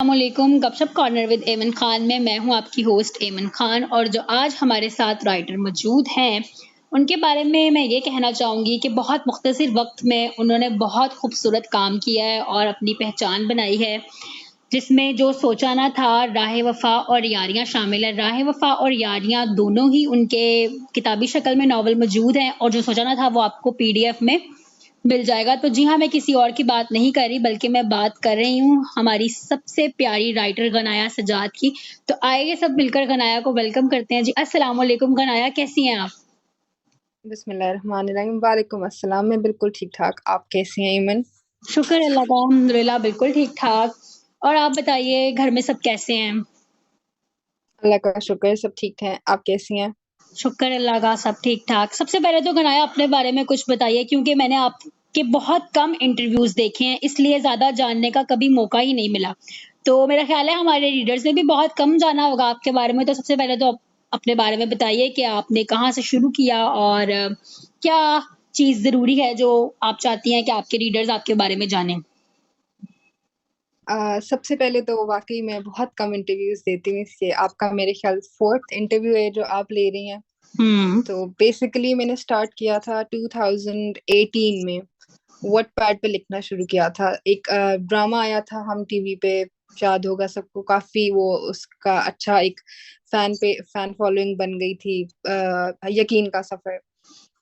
अस्सलामुअलैकुम गपशप corner with एमन खान में मैं हूं आपकी होस्ट एमन खान और जो आज हमारे साथ राइटर मौजूद हैं उनके बारे में मैं ये कहना चाहूँगी कि बहुत मुख्तसर वक्त में उन्होंने बहुत खूबसूरत काम किया है और अपनी पहचान बनाई है जिसमें जो सोचा ना था राह वफ़ा और यारियाँ शामिल है। राह वफ़ा और यारियाँ दोनों ही उनके किताबी शक्ल में नॉवल मौजूद हैं और जो सोचा ना था वो आपको पीडीएफ में मिल जाएगा। तो जी हाँ, मैं किसी और की बात नहीं कर रही बल्कि मैं बात कर रही हूँ हमारी सबसे प्यारी राइटर गनाया सजाद की। तो आइए सब मिलकर गनाया को वेलकम करते हैं। जी अस्सलाम वालेकुम गनाया, कैसी हैं आप? बिस्मिल्लाहिर्रहमानिर्रहीम। वालेकुम अस्सलाम। मैं बिल्कुल ठीक-ठाक। आप कैसी हैं ईमन? शुक्र अल्लाह का, अल्हम्दुलिल्लाह बिल्कुल ठीक-ठाक। और आप बताइए घर में सब कैसे हैं? अल्लाह का शुक्र है, सब ठीक हैं। आप कैसी हैं? शुक्र अल्लाह का, सब ठीक-ठाक। सबसे पहले तो गनाया अपने बारे में कुछ बताइए क्योंकि मैंने आपके बहुत कम इंटरव्यूज़ देखे हैं, इसलिए ज़्यादा जानने का कभी मौका ही नहीं मिला। तो मेरा ख़्याल है हमारे रीडर्स ने भी बहुत कम जाना होगा आपके बारे में। तो सबसे पहले तो आप अपने बारे में बताइए कि आपने कहाँ से शुरू किया और क्या चीज़ ज़रूरी है जो आप चाहती हैं कि आपके रीडर्स आपके बारे में जानें? सबसे पहले तो वाक़ई मैं बहुत कम इंटरव्यूज़ देती हूँ, इसलिए आपका मेरे ख़्याल 4th इंटरव्यू है जो आप ले रही हैं। हुँ। तो बेसिकली मैंने स्टार्ट किया था 2018 में, वॉटपैड पे लिखना शुरू किया था। एक ड्रामा आया था हम टीवी पे, याद होगा सबको, काफ़ी वो उसका अच्छा एक फैन फॉलोइंग बन गई थी, यकीन का सफ़र।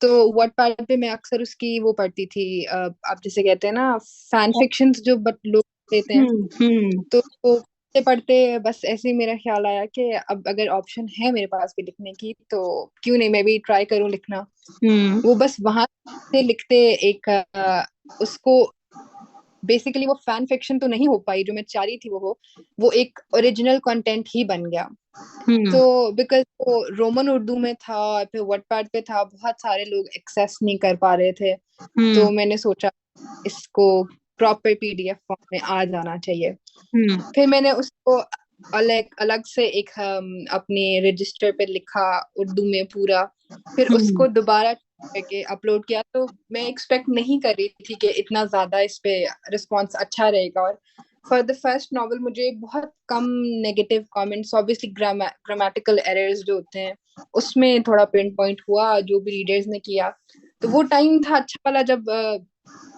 तो वॉटपैड पे मैं अक्सर उसकी वो पढ़ती थी, आप जिसे कहते हैं ना फैन फिक्शंस जो लोग देते हैं। हुँ, हुँ। तो पढ़ते-पढ़ते बस ऐसे ही मेरा ख़्याल आया कि अब अगर ऑप्शन है मेरे पास भी लिखने की, तो क्यों नहीं मैं भी ट्राई करूँ लिखना। हुँ। वो बस वहाँ से लिखते एक उसको बेसिकली वो फैन फिक्शन तो नहीं हो पाई जो मैं चाह रही थी वो हो, वो एक ओरिजिनल कंटेंट ही बन गया। हुँ। तो बिकॉज़ वो रोमन उर्दू में था और फिर वॉटपैड पे था, बहुत सारे लोग एक्सेस नहीं कर पा रहे थे। हुँ। तो मैंने सोचा इसको प्रॉपर पीडीएफ फॉर्म में आ जाना चाहिए। हुँ। फिर मैंने उसको अलग अलग से एक अपने रजिस्टर पे लिखा उर्दू में पूरा, फिर हुँ। उसको दोबारा करके अपलोड किया। तो मैं एक्सपेक्ट नहीं कर रही थी कि इतना ज़्यादा इस पे रिस्पॉन्स अच्छा रहेगा। और फॉर द फर्स्ट नॉवल मुझे बहुत कम negative comments, obviously grammatical errors जो होते हैं उसमें थोड़ा पिन पॉइंट हुआ जो भी रीडर्स ने किया। तो वो टाइम था अच्छा वाला जब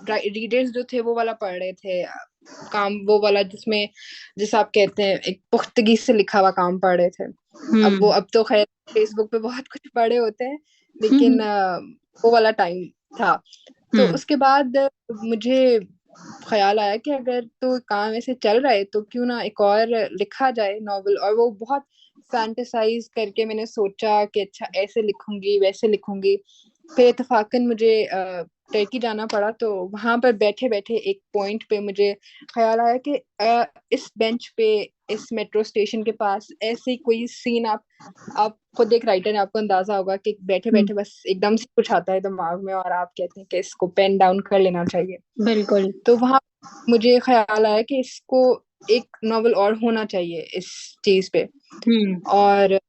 रीडर्स जो थे वो वाला पढ़ रहे थे, काम वो वाला जिसमें, जिसे आप कहते हैं एक पुख्तगी से लिखा हुआ काम पढ़ रहे थे। हुँ। अब तो खैर फेसबुक पे बहुत कुछ पढ़े होते हैं, हुँ, लेकिन हुँ। वो वाला टाइम था। तो हुँ। उसके बाद मुझे ख़्याल आया कि अगर तो काम ऐसे चल रहा है तो क्यों ना एक और लिखा जाए नॉवल। और वो बहुत फैंटेसाइज़ करके मैंने सोचा कि अच्छा ऐसे लिखूँगी, वैसे लिखूँगी। फिर इत्तेफ़ाकन मुझे टर्की जाना पड़ा, तो वहाँ पर बैठे-बैठे एक पॉइंट पे मुझे ख़्याल आया कि इस बेंच पे, इस मेट्रो स्टेशन के पास ऐसे कोई सीन आप खुद एक राइटर हैं, आपको अंदाज़ा होगा कि हुँ। बैठे-बैठे बस एकदम से कुछ आता है दिमाग में और आप कहते हैं कि इसको पेन डाउन कर लेना चाहिए। बिल्कुल। तो वहाँ मुझे ख़्याल आया कि इसको एक नॉवल और होना चाहिए इस चीज़ पे। हुँ। और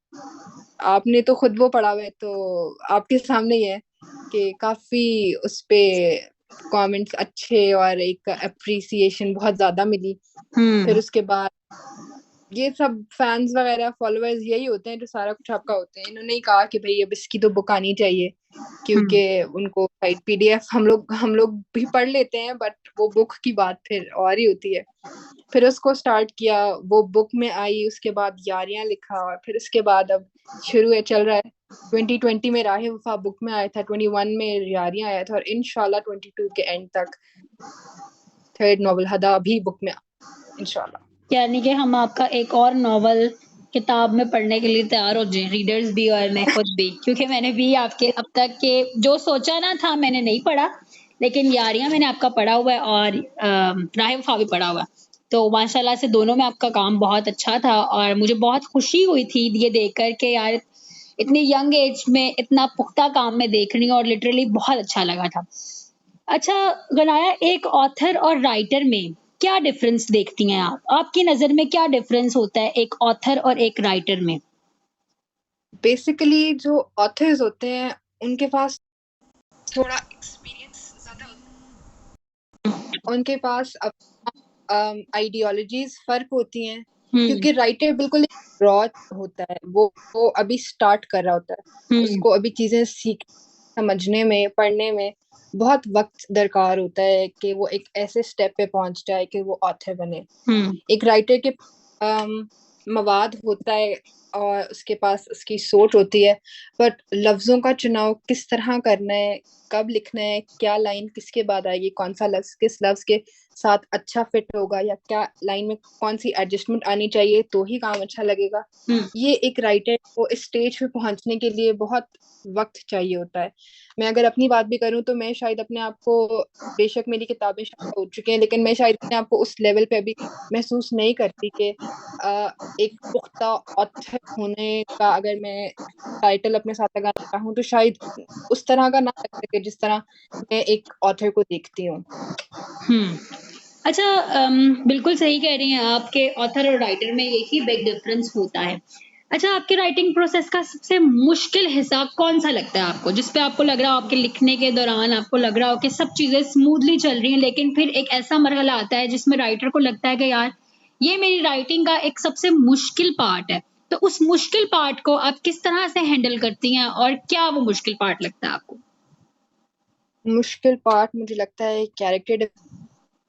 आपने तो खुद वो पढ़ा हुआ है, तो आपके सामने ही है कि काफ़ी उसपे कमेंट्स अच्छे और एक एप्रिसिएशन बहुत ज़्यादा मिली। फिर हुँ। उसके बाद ये सब फैन्स वगैरह, फॉलोवर्स यही होते हैं जो सारा कुछ आपका होते हैं। इन्होंने ही कहा कि भई अब इसकी तो बुक आनी चाहिए, हुँ। क्योंकि उनको राइट पीडीएफ हम लोग भी पढ़ लेते हैं, बट वो बुक की बात फिर और ही होती है। फिर उसको स्टार्ट किया, वो बुक में आई, उसके बाद यारियाँ लिखा और फिर उसके बाद अब शुरू है, चल रहा है। 2020 में राह वफ़ा बुक में आया था, 21 में यारियाँ आया था और इंशाल्लाह 22 के एंड तक थर्ड नॉवल हदा भी बुक में इंशाल्लाह। यानी कि हम आपका एक और नॉवल किताब में पढ़ने के लिए तैयार हो जाएँ, रीडर्स भी और मैं खुद भी, क्योंकि मैंने भी आपके अब तक के जो सोचा ना था मैंने नहीं पढ़ा, लेकिन यारियाँ मैंने आपका पढ़ा हुआ है और राह वफ़ा भी पढ़ा हुआ है। तो माशाल्लाह से दोनों में आपका काम बहुत अच्छा था और मुझे बहुत खुशी हुई थी ये देखकर के यार इतनी यंग एज में इतना पुख्ता काम मैं देख रही हूँ और लिटरली बहुत अच्छा लगा था। अच्छा, गनाया एक ऑथर और राइटर में क्या डिफरेंस देखती हैं आप? आपकी नज़र में क्या डिफरेंस होता है एक ऑथर और एक राइटर में? बेसिकली जो ऑथर्स होते हैं, उनके पास थोड़ा एक्सपीरियंस ज़्यादा होता है। उनके पास आइडियोलॉजीज फर्क होती हैं, हम्म क्योंकि राइटर बिल्कुल रॉ होता है, वो अभी स्टार्ट कर रहा होता है, हम्म उसको अभी चीजें सीख समझने में, पढ़ने में बहुत वक्त दरकार होता है कि वो एक ऐसे स्टेप पे पहुंच जाए कि वो ऑथर बने। हम्म एक राइटर के मवाद होता है और उसके पास उसकी सोच होती है, बट लफ्जों का चुनाव किस तरह करना है, कब लिखना है, क्या लाइन किसके बाद आएगी, कौन सा लफ्ज किस लफ्ज के साथ अच्छा फिट होगा, या क्या लाइन में कौन सी एडजस्टमेंट आनी चाहिए तो ही काम अच्छा लगेगा, हम्म ये एक राइटर को इस स्टेज पे पहुंचने के लिए बहुत वक्त चाहिए होता है। मैं अगर अपनी बात भी करूं तो मैं शायद अपने आप को, बेशक मेरी किताबें शायद हो चुकी हैं, लेकिन मैं शायद अपने आप को उस लेवल पे अभी महसूस नहीं करती कि एक पुख्ता ऑथर होने का अगर मैं टाइटल अपने साथ लगाना चाहूँ तो शायद उस तरह का ना लग सके जिस तरह मैं एक ऑथर को देखती हूँ। हम्म अच्छा, बिल्कुल सही कह रही हैं आप कि ऑथर और राइटर में यही बिग डिफरेंस होता है। अच्छा, आपके राइटिंग प्रोसेस का सबसे मुश्किल हिस्सा कौन-सा लगता है आपको? जिस पे आपको लग रहा हो आपके लिखने के दौरान आपको लग रहा हो कि सब चीज़ें स्मूथली चल रही हैं, लेकिन फिर एक ऐसा मरहला आता है जिसमें राइटर को लगता है कि यार, ये मेरी राइटिंग का एक सबसे मुश्किल पार्ट है। तो उस मुश्किल पार्ट को आप किस तरह से हैंडल करती हैं और क्या वो मुश्किल पार्ट लगता है आपको? मुश्किल पार्ट मुझे लगता है कैरेक्टर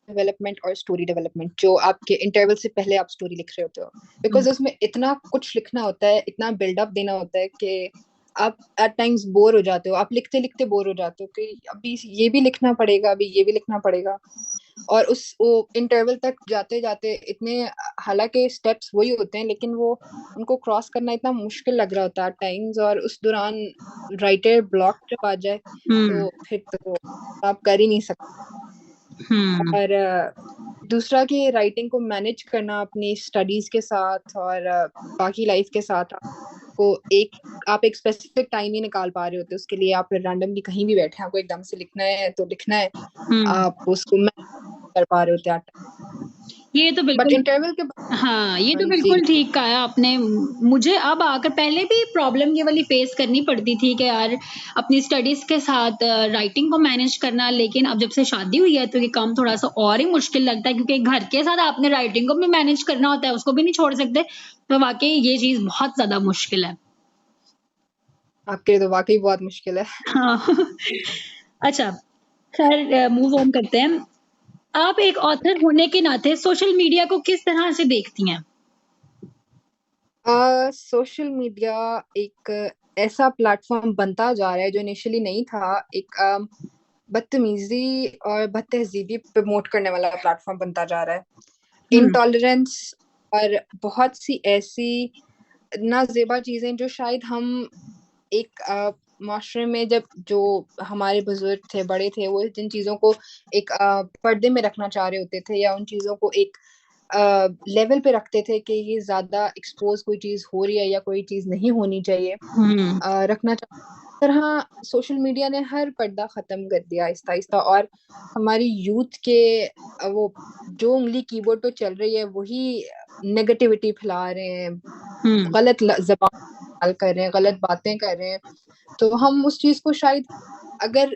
डेवलपमेंट और स्टोरी डेवलपमेंट, जो आपके इंटरवल से पहले आप स्टोरी लिख रहे होते हो, हुँ, बिकॉज उसमें इतना कुछ लिखना होता है, इतना बिल्डअप देना होता है कि आप एट टाइम्स बोर हो जाते हो, आप लिखते लिखते बोर हो जाते हो कि अभी ये भी लिखना पड़ेगा, अभी ये भी लिखना पड़ेगा। और उस वो इंटरवल तक जाते जाते इतने, हालांकि स्टेप्स वही होते हैं लेकिन वो उनको क्रॉस करना इतना मुश्किल लग रहा होता है टाइम्स, और उस दौरान राइटर ब्लॉक जब आ जाए हुँ, तो फिर तो आप कर ही नहीं सकते। हुँ, और दूसरा कि राइटिंग को मैनेज करना अपनी स्टडीज के साथ और बाकी लाइफ के साथ, आपको आप एक स्पेसिफिक टाइम ही निकाल पा रहे होते उसके लिए, आप रैंडमली कहीं भी बैठे हैं, आपको एकदम से लिखना है तो लिखना है, हुँ। आप उसको मैनेज कर पा रहे होते हैं। ये तो बट बिल्कुल इंटरवल के हाँ, ये बाद, तो जी, बिल्कुल ठीक कहा आपने। मुझे अब आकर पहले भी प्रॉब्लम ये वाली फ़ेस करनी पड़ती थी कि यार अपनी स्टडीज़ के साथ राइटिंग को मैनेज करना, लेकिन अब जब से शादी हुई है तो ये काम थोड़ा-सा और ही मुश्किल लगता है क्योंकि घर के साथ आपने राइटिंग को भी मैनेज करना होता है, उसको भी नहीं छोड़ सकते। तो वाक़ई ये चीज़ बहुत ज़्यादा मुश्किल है। आपके लिए तो वाकई बहुत मुश्किल है। हाँ। अच्छा, खैर मूव ऑन करते हैं। आप एक ऑथर होने के नाते सोशल मीडिया को किस तरह से देखती हैं? सोशल मीडिया एक ऐसा प्लेटफॉर्म बनता जा रहा है जो इनिशियली नहीं था, एक बदतमीजी और बदतहजीबी प्रमोट करने वाला प्लेटफॉर्म बनता जा रहा है। हुँ, इंटॉलरेंस और बहुत सी ऐसी नाजेबा चीजें जो शायद हम एक माशरे में, जब जो हमारे बुजुर्ग थे, बड़े थे, वो जिन चीजों को एक पर्दे में रखना चाह रहे होते थे, या उन चीजों को एक लेवल पे रखते थे कि ये ज्यादा एक्सपोज कोई चीज हो रही है या कोई चीज नहीं होनी चाहिए, हुँ, रखना तरह सोशल मीडिया ने हर पर्दा खत्म कर दिया आहिस्ता आहिस्ता, और हमारी यूथ के वो जो उंगली कीबोर्ड पे चल रही है वही नेगेटिविटी फैला रहे हैं, हुँ। गलत जबान इस्तेमाल कर रहे हैं, गलत बातें कर रहे हैं। तो हम उस चीज को शायद, अगर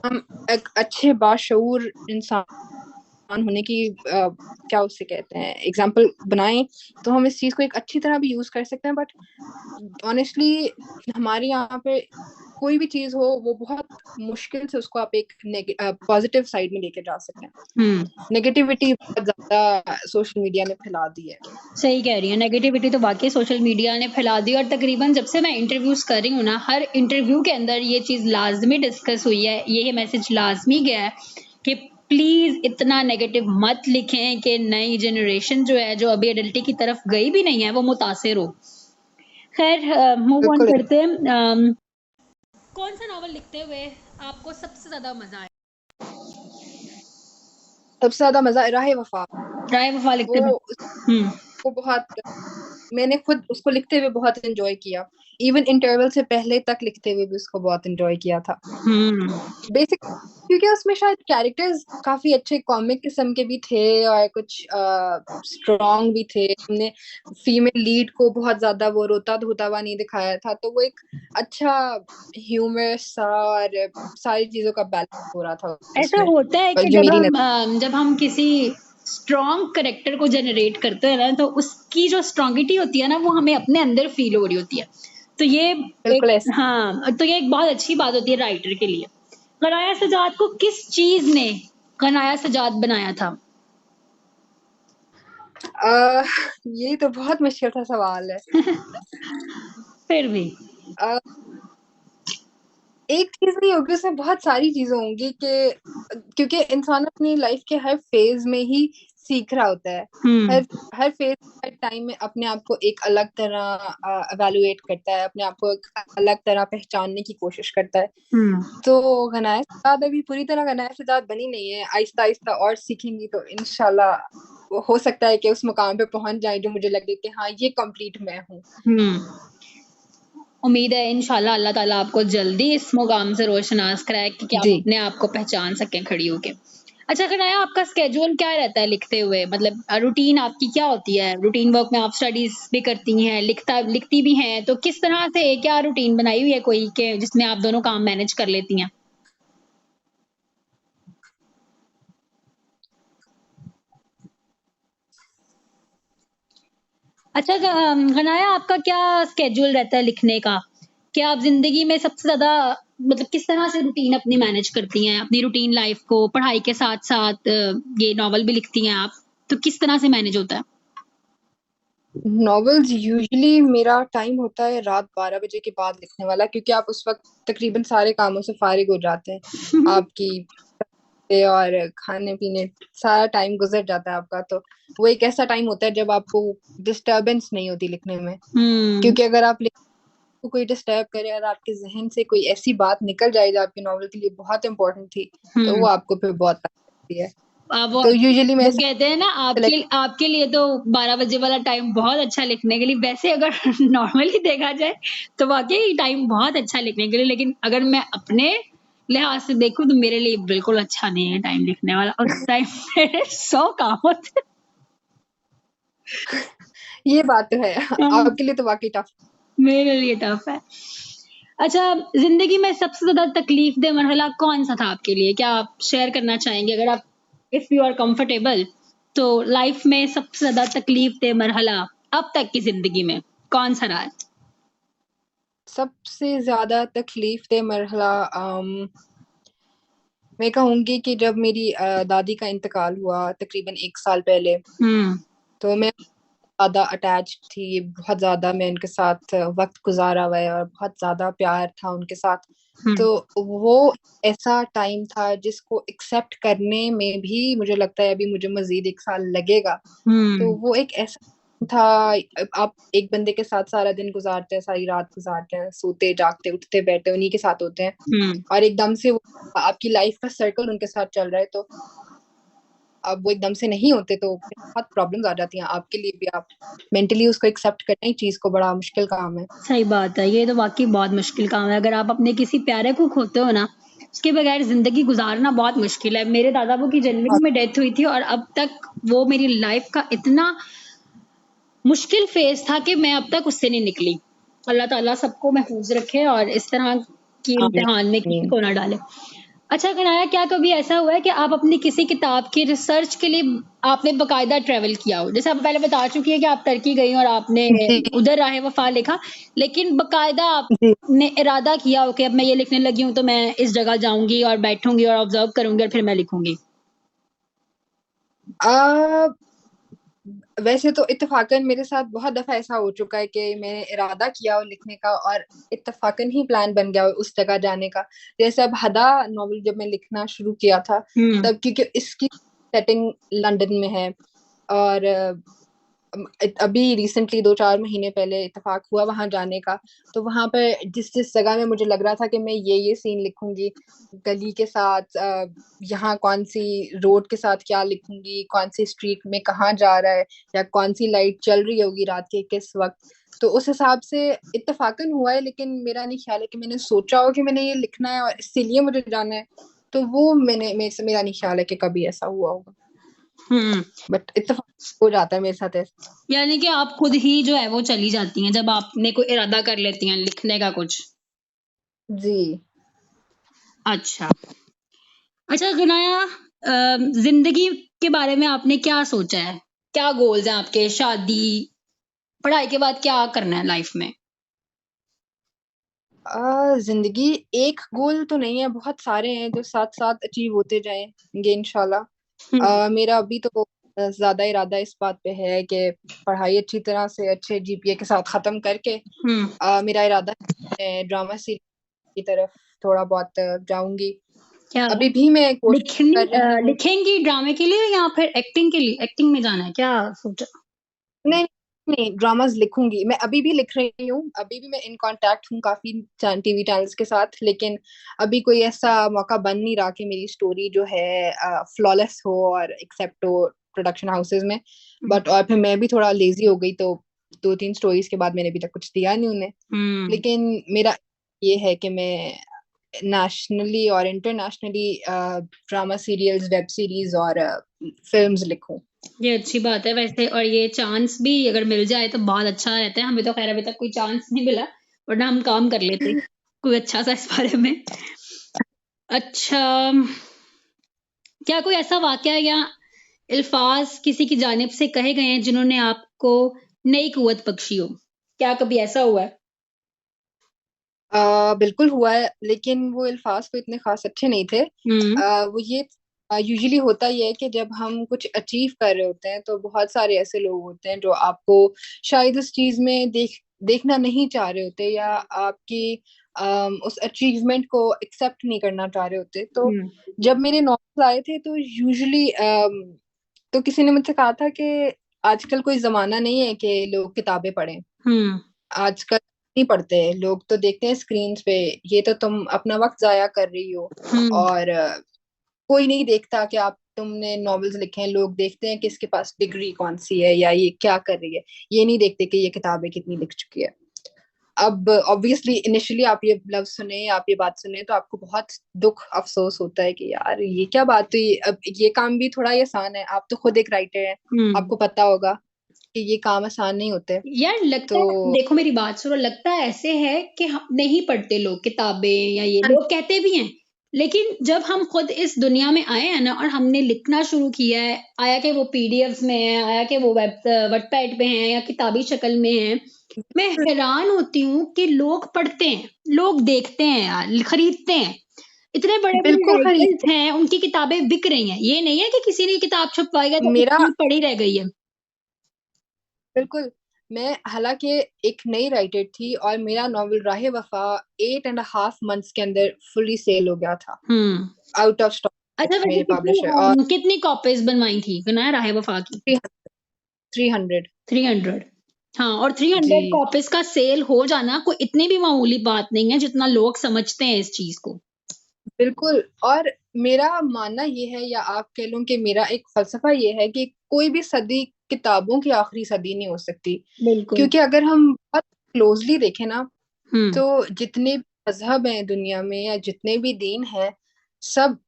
हम एक अच्छे बाशऊर इंसान होने की क्या उससे कहते हैं एग्जाम्पल बनाएं, तो हम इस चीज को एक अच्छी तरह भी यूज कर सकते हैं। बट ऑनेस्टली हमारे यहाँ पे कोई भी चीज हो, वो बहुत मुश्किल से उसको आप एक पॉजिटिव साइड में लेके जा सकते हैं। हुँ, नेगेटिविटी बहुत ज्यादा सोशल मीडिया ने फैला दी है। सही कह रही हैं, नेगेटिविटी तो वाक़ई सोशल मीडिया ने फैला दी और तकरीबन जब से मैं इंटरव्यूज़ कर रही हूँ ना, हर इंटरव्यू के अंदर ये चीज़ लाज़मी डिस्कस हुई है, ये मैसेज लाज़मी गया है कि प्लीज़ इतना नेगेटिव मत लिखें कि नई जनरेशन जो है, जो अभी एडल्टी की तरफ गई भी नहीं है, वो मुतासिर हो। खैर मूव ऑन बिल्कुल, करते हैं। कौन-सा नॉवल लिखते हुए आपको सबसे ज़्यादा मज़ा आया? सबसे ज्यादा मजा राह वफा, राय वफ़ा लिखते वो हुए? हुँ, उसको बहुत, मैंने खुद उसको लिखते हुए बहुत एंजॉय किया, इवन इंटरवल से पहले तक लिखते हुए भी उसको बहुत एंजॉय किया था। हुँ, बेसिक क्योंकि उसमें शायद कैरेक्टर्स काफी अच्छे कॉमिक किस्म के भी थे और कुछ स्ट्रॉन्ग भी थे। हमने फीमेल लीड को बहुत ज्यादा वो रोता धोता हुआ नहीं दिखाया था, तो वो एक अच्छा ह्यूमर सा और सारी चीजों का बैलेंस हो रहा था ऐसा उसमें, होता है और कि जो मेरी नजर। जब हम किसी स्ट्रॉन्ग कैरेक्टर को जनरेट करते हैं ना, तो उसकी जो स्ट्रॉन्गिटी होती है ना, वो हमें अपने अंदर फील हो रही होती है। तो ये बिल्कुल ऐसा। हाँ, तो ये एक बहुत अच्छी बात होती है राइटर के लिए। गनाया सजाद को किस चीज ने गनाया सजाद बनाया था? ये तो बहुत मुश्किल सा सवाल है। फिर भी आ, एक चीज नहीं होगी, उसमें बहुत सारी चीजें होंगी कि क्योंकि इंसान अपनी लाइफ के हर फेज में ही सीख रहा होता है। हर हर फेज हर टाइम में अपने आप को एक अलग तरह एवेलुएट करता है, अपने आप को एक अलग तरह पहचानने की कोशिश करता है। तो गनाया सजाद अभी पूरी तरह गनाया सजाद बनी नहीं है, आहिस्ता आहिस्ता और सीखेंगी तो इंशाल्लाह हो सकता है कि उस मुकाम पे पहुंच जाए जो मुझे लगे कि हाँ ये कंप्लीट मैं हूँ। उम्मीद है इंशाल्लाह अल्लाह ताला आपको जल्दी इस मुकाम से रोशनास कराए कि आप अपने आप को पहचान सकें खड़ी होके। अच्छा गनाया, आपका स्केड्यूल क्या रहता है लिखते हुए? मतलब रूटीन आपकी क्या होती है? रूटीन वर्क में आप स्टडीज भी करती हैं, लिखती भी हैं, तो किस तरह से क्या रूटीन बनाई हुई है कोई के जिसमें आप दोनों काम मैनेज कर लेती हैं? अच्छा गनाया, आपका क्या स्केड्यूल रहता है लिखने का? क्या आप जिंदगी में सबसे ज्यादा मतलब किस तरह से रूटीन अपनी मैनेज करती हैं, अपनी रूटीन लाइफ को? पढ़ाई के साथ साथ ये नॉवल भी लिखती हैं आप, तो किस तरह से मैनेज होता है? नॉवेल्स यूजुअली मेरा टाइम होता है रात 12 बजे के बाद लिखने वाला, क्योंकि आप उस वक्त तकरीबन सारे कामों से फारिग हो जाते हैं। आपकी और खाने पीने सारा टाइम गुजर जाता है आपका। तो वो एक ऐसा टाइम होता है जब आपको डिस्टरबेंस नहीं होती लिखने में। क्योंकि अगर आप को कोई डिस्टर्ब करे और आपके जहन से कोई ऐसी बात निकल जाए जो आपकी नॉवल के लिए बहुत इंपॉर्टेंट थी, तो वो आपको फिर बहुत लगती है। तो यूजुअली मैं कहते हैं ना, आपके लिए तो 12 बजे वाला टाइम बहुत अच्छा लिखने के लिए। वैसे अगर नॉर्मली देखा जाए तो वाकई टाइम बहुत अच्छा लिखने के लिए, लेकिन अगर मैं अपने लिहाज से देखूं तो मेरे लिए बिल्कुल अच्छा नहीं है टाइम लिखने वाला। उस टाइम मेरे 100 काम होते। ये बात तो है, आपके लिए तो वाकई टफ। मेरे लिए टफ है। अच्छा, जिंदगी में सबसे ज्यादा तकलीफ दे मरहला कौन सा था आपके लिए? क्या आप शेयर करना चाहेंगे? अगर आप इफ यू आर कंफर्टेबल, तो लाइफ में सबसे ज्यादा तकलीफ दे मरहला अब तक की जिंदगी में कौन सा रहा है? सबसे ज्यादा तकलीफ दे मरहला मैं कहूंगी कि जब मेरी दादी का इंतकाल हुआ तकरीबन 1 साल पहले, तो मैं ज्यादा अटैच थी, बहुत ज्यादा मैं उनके साथ वक्त गुजारा हुआ है और बहुत ज्यादा प्यार था उनके साथ। तो वो ऐसा टाइम था जिसको एक्सेप्ट करने में भी मुझे लगता है अभी मुझे मजीद 1 साल लगेगा। तो वो एक ऐसा था, आप एक बंदे के साथ सारा दिन गुजारते हैं, सारी रात गुजारते हैं, सोते जागते उठते बैठते उन्हीं के साथ होते हैं, और एकदम से वो आपकी लाइफ का सर्कल उनके साथ चल रहा है। तो अब वो एकदम से नहीं होते तो बहुत प्रॉब्लम्स आ जाती हैं आपके लिए भी। आप मेंटली उसको एक्सेप्ट करना ही चीज को बड़ा मुश्किल काम है। सही बात है, ये तो वाकई बहुत मुश्किल काम है। अगर आप अपने किसी प्यारे को खोते हो ना, उसके बगैर जिंदगी गुजारना बहुत मुश्किल है। मेरे दादाबू की जनवरी में डेथ हुई थी और अब तक वो मेरी लाइफ का इतना मुश्किल फेज था कि मैं अब तक उससे नहीं निकली। अल्लाह ताला सबको महफूज रखे और इस तरह की इम्तिहान में किसी को ना डाले। अच्छा गनाया, क्या कभी ऐसा हुआ है कि आप अपनी किसी किताब की रिसर्च के लिए आपने बकायदा ट्रेवल किया हो? जैसे आप पहले बता चुकी है कि आप टर्की गई और आपने उधर राह वफा लिखा, लेकिन बकायदा आपने इरादा किया हो कि अब मैं ये लिखने लगी हूँ तो मैं इस जगह जाऊंगी और बैठूंगी और ऑब्जर्व करूंगी और फिर मैं लिखूंगी? वैसे तो इत्तेफाकन मेरे साथ बहुत दफा ऐसा हो चुका है कि मैंने इरादा किया हो लिखने का और इत्तेफाकन ही प्लान बन गया हो उस जगह जाने का। जैसे अब हदा नॉवल जब मैं लिखना शुरू किया था, तब क्योंकि इसकी सेटिंग लंदन में है, और अभी रिसेंटली 2-4 महीने पहले इत्तेफाक हुआ वहां जाने का। तो वहां पर जिस जिस जगह में मुझे लग रहा था कि मैं ये सीन लिखूंगी, गली के साथ यहाँ कौन सी रोड के साथ क्या लिखूंगी, कौन सी स्ट्रीट में कहाँ जा रहा है, या कौन सी लाइट चल रही होगी रात के किस वक्त, तो उस हिसाब से इत्तेफाकन हुआ है। लेकिन मेरा नहीं ख्याल है कि मैंने सोचा हो कि मैंने ये लिखना है और इसीलिए मुझे जाना है। तो वो मेरा नहीं ख्याल है कि कभी ऐसा हुआ होगा, बट इत्तेफाक हो जाता है मेरे साथ ऐसा। यानी कि आप खुद ही जो है वो चली जाती हैं जब आपने कोई इरादा कर लेती हैं लिखने का कुछ? जी। अच्छा। अच्छा गनाया, जिंदगी के बारे में आपने क्या सोचा है? क्या गोल्स हैं आपके? शादी, पढ़ाई के बाद क्या करना है लाइफ में? जिंदगी एक गोल तो नहीं है, बहुत सारे हैं जो साथ साथ अचीव होते जाएंगे इंशाल्लाह। हम्म। मेरा अभी तो ज्यादा इरादा इस बात पे है कि पढ़ाई अच्छी तरह से अच्छे जीपीए के साथ खत्म करके हम्म। मेरा इरादा है ड्रामा सीरीज की तरफ थोड़ा बहुत जाऊंगी। क्या अभी भी मैं कोशिश कर रही हूँ। लिखेंगी ड्रामे के लिए या फिर एक्टिंग के लिए? एक्टिंग में जाना है क्या सोचा? नहीं नहीं, ड्रामास लिखूंगी मैं, अभी भी लिख रही हूँ, अभी भी मैं इन कांटेक्ट हूँ काफी टीवी चैनल्स के साथ, लेकिन अभी कोई ऐसा मौका बन नहीं रहा कि मेरी स्टोरी जो है फ्लॉलेस हो और एक्सेप्ट हो प्रोडक्शन हाउसेज में। बट और फिर मैं भी थोड़ा लेजी हो गई, तो 2-3 स्टोरीज के बाद मैंने अभी तक कुछ दिया नहीं उन्हें। हम्म। लेकिन मेरा ये है कि मैं नेशनली और internationally drama serials, web series और फिल्म्स लिखूं। ये अच्छी बात है वैसे, और ये चांस भी अगर मिल जाए तो बहुत अच्छा रहता है। हमें तो खैर अभी तक कोई चांस नहीं मिला, वरना हम काम कर लेते कोई अच्छा सा इस बारे में। अच्छा, क्या कोई ऐसा वाकया या अल्फाज किसी की जानिब से कहे गए हैं जिन्होंने आपको नई कुव्वत बख्शी हो? क्या कभी ऐसा हुआ है? बिल्कुल हुआ है, लेकिन वो अल्फाज तो इतने खास अच्छे नहीं थे। हम्म। वो ये यूजुअली होता ये है कि जब हम कुछ अचीव कर रहे होते हैं तो बहुत सारे ऐसे लोग होते हैं जो आपको शायद उस चीज में देखना नहीं चाह रहे होते, या आपकी उस अचीवमेंट को एक्सेप्ट नहीं करना चाह रहे होते। तो हम्म। जब मेरे नॉवेल्स आए थे तो यूजुअली तो किसी ने मुझसे कहा था कि आजकल कोई जमाना नहीं है कि लोग किताबें पढ़ें। हम्म। आजकल नहीं पढ़ते हैं लोग, तो देखते हैं स्क्रीन पे। ये तो तुम अपना वक्त जाया कर रही हो। हम्म। और कोई नहीं देखता कि आप तुमने नॉवेल्स लिखे हैं, लोग देखते हैं कि इसके पास डिग्री कौन सी है या ये क्या कर रही है। ये नहीं देखते कि ये किताबें कितनी लिख चुकी है। अब ऑब्वियसली इनिशियली आप ये लफ्ज सुने, आप ये बात सुने, तो आपको बहुत दुख अफसोस होता है कि यार ये क्या बात हुई। अब ये काम भी थोड़ा ही आसान है, आप तो खुद एक राइटर हैं, हम्म। आपको पता होगा कि ये काम आसान नहीं होते। यार लगता तो है, देखो मेरी बात सुनो, लगता है ऐसे है कि हम नहीं पढ़ते लोग किताबें, या ये लोग कहते भी हैं, लेकिन जब हम खुद इस दुनिया में आए हैं ना और हमने लिखना शुरू किया है, आया कि वो पीडीएफ्स में है, आया कि वो वेबसाइट पे है या किताबी शक्ल में है, मैं हैरान होती हूँ कि लोग पढ़ते हैं, लोग देखते हैं यार, खरीदते हैं। इतने बड़े बड़े बिल्कुल राइटर्स खरीदते हैं, उनकी किताबें बिक रही हैं। ये नहीं है कि किसी ने किताब छपवाई तो मेरा इतनी पड़ी रह गई है। बिल्कुल, मैं हालांकि एक नई राइटर थी और मेरा नॉवल राहे वफा 8.5 मंथ्स के अंदर फुली सेल हो गया था, हम्म। आउट ऑफ स्टॉक अच्छा, वैसे मेरे पब्लिशर। और कितनी कॉपीज बनवाई थी कनाया राहे वफा की? 300। 300। हाँ, और 300 जी कॉपीज का सेल हो जाना कोई इतनी भी मामूली बात नहीं है जितना लोग समझते हैं इस चीज को। बिल्कुल। और मेरा मानना ये है, या आप कह लो कि मेरा एक फलसफा ये है कि कोई भी सदी किताबों की आखिरी सदी नहीं हो सकती। बिल्कुल। क्योंकि अगर हम बहुत क्लोजली देखें ना, हम्म। तो जितने भी मजहब हैं दुनिया में या जितने भी दीन हैं, सब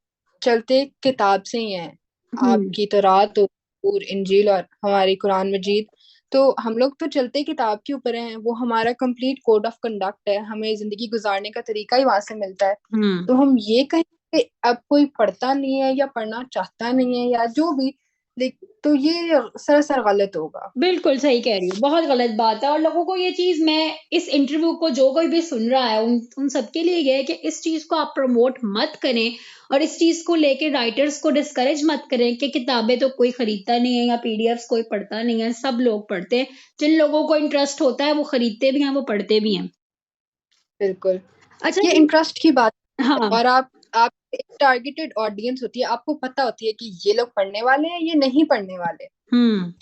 चलते किताब से ही हैं। हम्म। आपकी तौरात और इंजील और हमारी कुरान मजीद, तो हम लोग तो चलते किताब के ऊपर हैं। वो हमारा कंप्लीट कोड ऑफ कंडक्ट है, हमें जिंदगी गुजारने का तरीका ही वहां से मिलता है। हम्म। तो हम ये कहें कि अब कोई पढ़ता नहीं है या पढ़ना चाहता नहीं है या जो भी, तो ये सरासर गलत होगा। बिल्कुल सही कह रही हो, बहुत गलत बात है। और लोगों को ये चीज, मैं इस इंटरव्यू को जो कोई भी सुन रहा है उन सबके लिए ये है कि इस चीज को आप प्रमोट मत करें, और इस चीज को लेके राइटर्स को डिस्करेज मत करें कि किताबें तो कोई खरीदता नहीं है या पीडीएफ्स कोई पढ़ता नहीं है। सब लोग पढ़ते हैं, जिन लोगों को इंटरेस्ट होता है वो खरीदते भी हैं, वो पढ़ते भी हैं। बिल्कुल, अच्छा ये इंटरेस्ट की बात है। हाँ। और आप एक टारगेटेड ऑडियंस होती है, आपको पता होती है कि ये लोग पढ़ने वाले हैं, ये नहीं पढ़ने वाले। हम्म।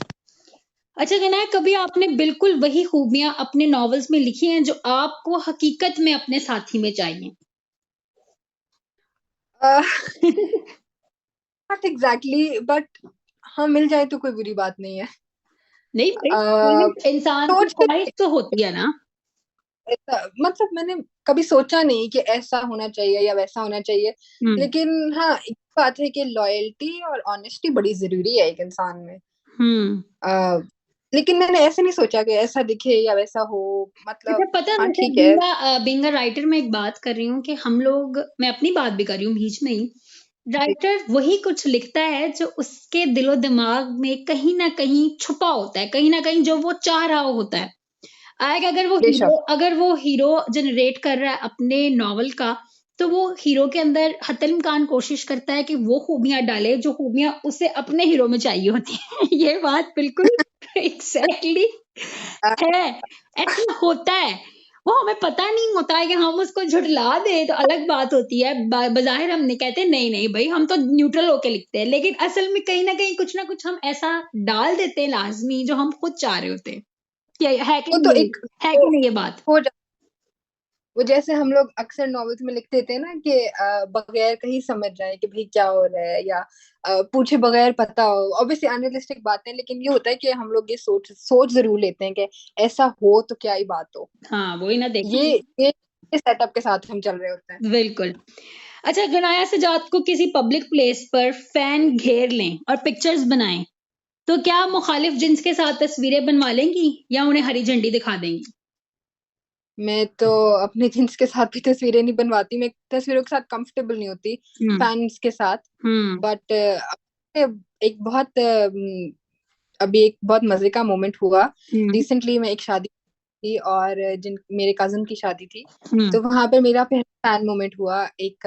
अच्छा कनाया, कभी आपने बिल्कुल वही खूबियां अपने नॉवेल्स में लिखी हैं जो आपको हकीकत में अपने साथी में चाहिए? नॉट एग्जैक्टली, बट हाँ, मिल जाए तो कोई बुरी बात नहीं है। नहीं भाई, अह, इंसान की सोचते ख्वाहिश तो होती है ना। ऐसा, मतलब मैंने कभी सोचा नहीं कि ऐसा होना चाहिए या वैसा होना चाहिए। हम्म। लेकिन हाँ, एक बात है कि लॉयल्टी और ऑनेस्टी बड़ी जरूरी है एक इंसान में। हम्म। अह, लेकिन मैंने ऐसे नहीं सोचा कि ऐसा दिखे या वैसा हो, अच्छा, मतलब पता है हाँ वैसे ठीक है। बींगा राइटर में एक बात कर रही हूँ कि हम लोग, मैं अपनी बात भी कर रही हूँ बीच में ही, राइटर वही कुछ लिखता है जो उसके दिलो दिमाग में कहीं ना कहीं छुपा होता है, कहीं ना कहीं जो वो चाह रहा होता है। बेशक। अगर वो हीरो जनरेट कर रहा है अपने नॉवल का, तो वो हीरो के अंदर हत्तल इम्कान कोशिश करता है कि वो खूबियां डाले जो खूबियां उसे अपने हीरो में चाहिए होती है। ये बात बिल्कुल एग्जैक्टली है, ऐसा होता है। वो हमें पता नहीं होता है कि हम उसको झुठला दे तो अलग बात होती है। बजाहिर हम नहीं कहते नहीं नहीं भाई हम तो न्यूट्रल होके लिखते हैं, लेकिन असल में कहीं ना कहीं कुछ ना कुछ हम ऐसा डाल देते हैं लाजमी जो हम खुद चाह रहे होते हैं। है कि वो तो नहीं, एक है वो कि नहीं ये बात? हो वो जैसे हम लोग अक्सर नॉवेल्स में लिख देते हैं ना कि बगैर कहीं समझ जाए कि भाई क्या हो रहा है, या पूछे बगैर पता हो। ऑब्वियसली अनरियलिस्टिक बातें, लेकिन ये होता है कि हम लोग ये सोच सोच जरूर लेते हैं कि ऐसा हो तो क्या ही बात हो। हाँ वही ना, देखो। ये सेटअप के साथ हम चल रहे होते हैं। बिल्कुल। अच्छा, गनाया सजाद को किसी पब्लिक प्लेस पर फैन घेर लें और पिक्चर्स बनाएं, तो क्या मुखालिफ जिन्स के साथ तस्वीरें बनवा लेंगी या उन्हें हरी झंडी दिखा देंगी? मैं तो अपने जींस के साथ भी तस्वीरें नहीं बनवाती, मैं तस्वीरों के साथ कंफर्टेबल नहीं होती हम्म। फैंस के साथ। हम्म। बट एक बहुत अभी एक बहुत मजे का मोमेंट हुआ। हम्म। रिसेंटली मैं एक शादी थी, और जिन मेरे कजन की शादी थी, हम्म। तो वहां पर मेरा पहला फैन मोमेंट हुआ। एक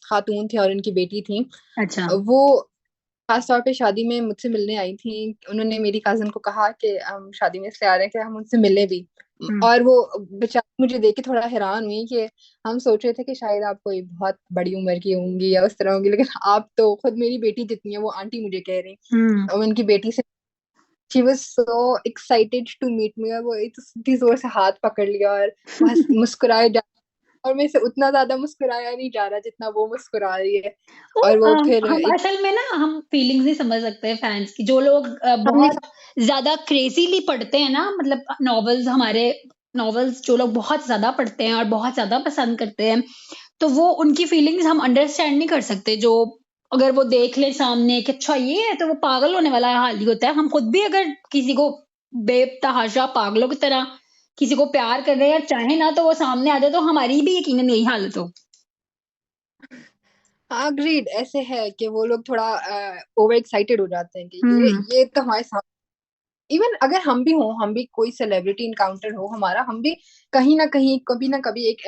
खातून थे और उनकी बेटी थी। अच्छा। वो खास तौर पे शादी में मुझसे मिलने आई थी। उन्होंने मेरी कजन को कहा कि हम शादी में इसलिए आ रहे हैं कि हम उनसे मिले भी। हम्म। और वो बेचारी मुझे देख के थोड़ा हैरान हुई कि हम सोच रहे थे कि शायद आप कोई बहुत बड़ी उम्र की होंगी या उस तरह होंगी, लेकिन आप तो खुद मेरी बेटी जितनी है, वो आंटी मुझे कह रही। हम्म। और उनकी बेटी से she was so excited to meet me, और वो इतनी जोर से हाथ पकड़ लिया और मुस्कुराए जा। और मेरे से उतना ज्यादा मुस्कुराया नहीं जा रहा जितना वो मुस्कुरा रही है। तो और वो फिर हम एक असल में ना हम फीलिंग्स नहीं समझ सकते फैंस की। जो लोग हम नहीं बहुत ज्यादा क्रेजीली पढ़ते हैं ना, मतलब नॉवेल्स, हमारे नॉवेल्स जो लोग बहुत ज्यादा पढ़ते हैं और बहुत ज्यादा पसंद करते हैं, तो वो उनकी फीलिंग्स हम अंडरस्टैंड नहीं कर सकते। जो अगर वो देख ले सामने कि अच्छा ये है, तो वो पागल होने वाला हाल ही होता है। हम खुद भी अगर किसी को बेतहाशा पागलों की तरह किसी को प्यार कर रहे हैं या चाहे ना, तो वो सामने आ जाए तो हमारी भी यकीनन यही हालत हो। हाँ, अग्रीड। ऐसे है कि वो लोग थोड़ा ओवर एक्साइटेड हो जाते हैं कि हम्म। ये तो हमारे साथ। इवन अगर हम भी हों, हम भी कोई सेलिब्रिटी इनकाउंटर हो हमारा, हम भी कहीं ना कभी एक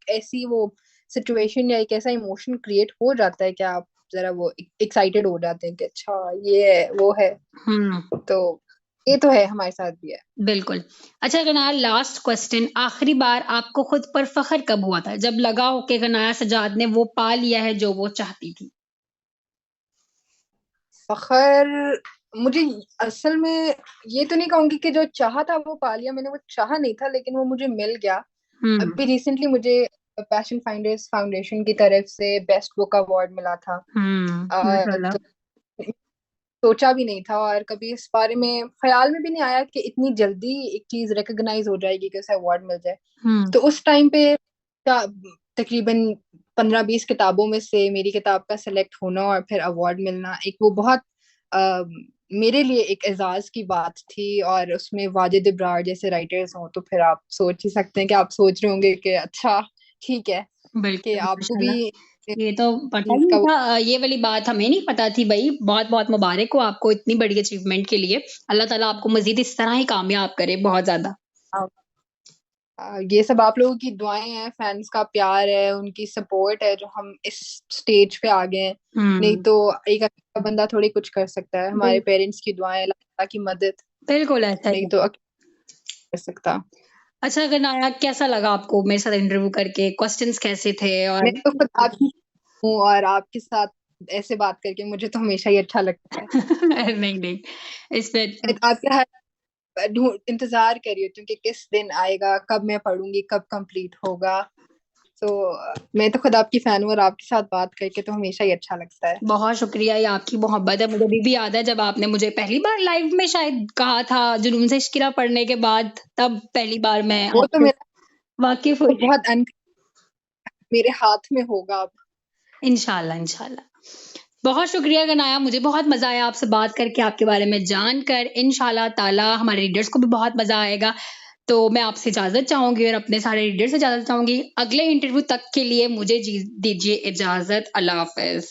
ऐसी वो सिचुएशन या एक ऐसा इमोशन क्रिएट हो जाता है कि आप जरा वो एक्साइटेड हो जाते हैं कि अच्छा ये है वो है। हम्म। तो ये तो है, हमारे साथ भी है। बिल्कुल। अच्छा गनाया, लास्ट क्वेश्चन, आखिरी बार आपको खुद पर फख्र कब हुआ था, जब लगा हो कि गनाया सजाद ने वो पा लिया है जो वो चाहती थी? फखर मुझे असल में ये तो नहीं कहूंगी कि जो चाहा था वो पा लिया। मैंने वो चाहा नहीं था, लेकिन वो मुझे मिल गया। हम्म। अभी रिसेंटली मुझे पैशन फाइंडर्स फाउंडेशन की तरफ से बेस्ट बुक अवार्ड मिला था। माशाल्लाह। तो सोचा भी नहीं था, और कभी इस बारे में ख्याल में भी नहीं आया कि इतनी जल्दी एक चीज रिकॉग्नाइज हो जाएगी कि उसे अवार्ड मिल जाए। हम्म। तो उस टाइम पे तकरीबन 15-20 किताबों में से मेरी किताब का सिलेक्ट होना और फिर अवार्ड मिलना, एक वो बहुत अ, मेरे लिए एक एजाज की बात थी। और उसमें वाजिद इब्रार जैसे राइटर्स हों, तो फिर आप सोच ही सकते हैं कि आप सोच रहे होंगे कि अच्छा ठीक है कि बिल्कुल आपको भी माशाल्लाह। ये तो पता ही नहीं इसका था, ये वाली बात हमें नहीं पता थी भाई। बहुत बहुत मुबारक हो आपको इतनी बड़ी अचीवमेंट के लिए। अल्लाह ताला आपको मजीद इस तरह ही कामयाब करे, बहुत ज्यादा। ये सब आप लोगों की दुआएं हैं, फैंस का प्यार है, उनकी सपोर्ट है जो हम इस स्टेज पे आ गए हैं। नहीं हम्म। तो एक अकेला बंदा थोड़ी कुछ कर सकता है। हमारे बिल, पेरेंट्स की दुआएं, अल्लाह ताला की मदद, बिल्कुल ऐसा ही नहीं तो है। अकेला कर सकता। अच्छा गनाया, कैसा लगा आपको मेरे साथ इंटरव्यू करके? क्वेश्चंस कैसे थे? मैं और तो खुद आपकी हूँ, और आपके साथ ऐसे बात करके मुझे तो हमेशा ही अच्छा लगता है। नहीं नहीं, इस पे मैं आपके हर इंतजार कर रही हूँ कि किस दिन आएगा, कब मैं पढ़ूंगी, कब कंप्लीट होगा। तो मैं तो खुद आपकी फैन हूँ, और आपके साथ बात करके तो हमेशा ही अच्छा लगता है। बहुत शुक्रिया, ये आपकी मोहब्बत है। मुझे अभी भी याद है जब आपने मुझे पहली बार लाइव में शायद कहा था, जुनून से इश्किरा पढ़ने के बाद, तब पहली बार मैं वो तो आपसे मेरा वाकिफ तो हुई। बहुत मेरे हाथ में होगा अब। इंशाल्लाह इंशाल्लाह। बहुत शुक्रिया गनाया, मुझे बहुत मजा आया आपसे बात करके, आपके बारे में जानकर। इंशाल्लाह ताला हमारे रीडर्स को भी बहुत मजा आएगा। तो मैं आपसे इजाजत चाहूंगी और अपने सारे रीडर्स से इजाजत चाहूंगी। अगले इंटरव्यू तक के लिए मुझे दीजिए इजाजत। अल्लाह हाफिज।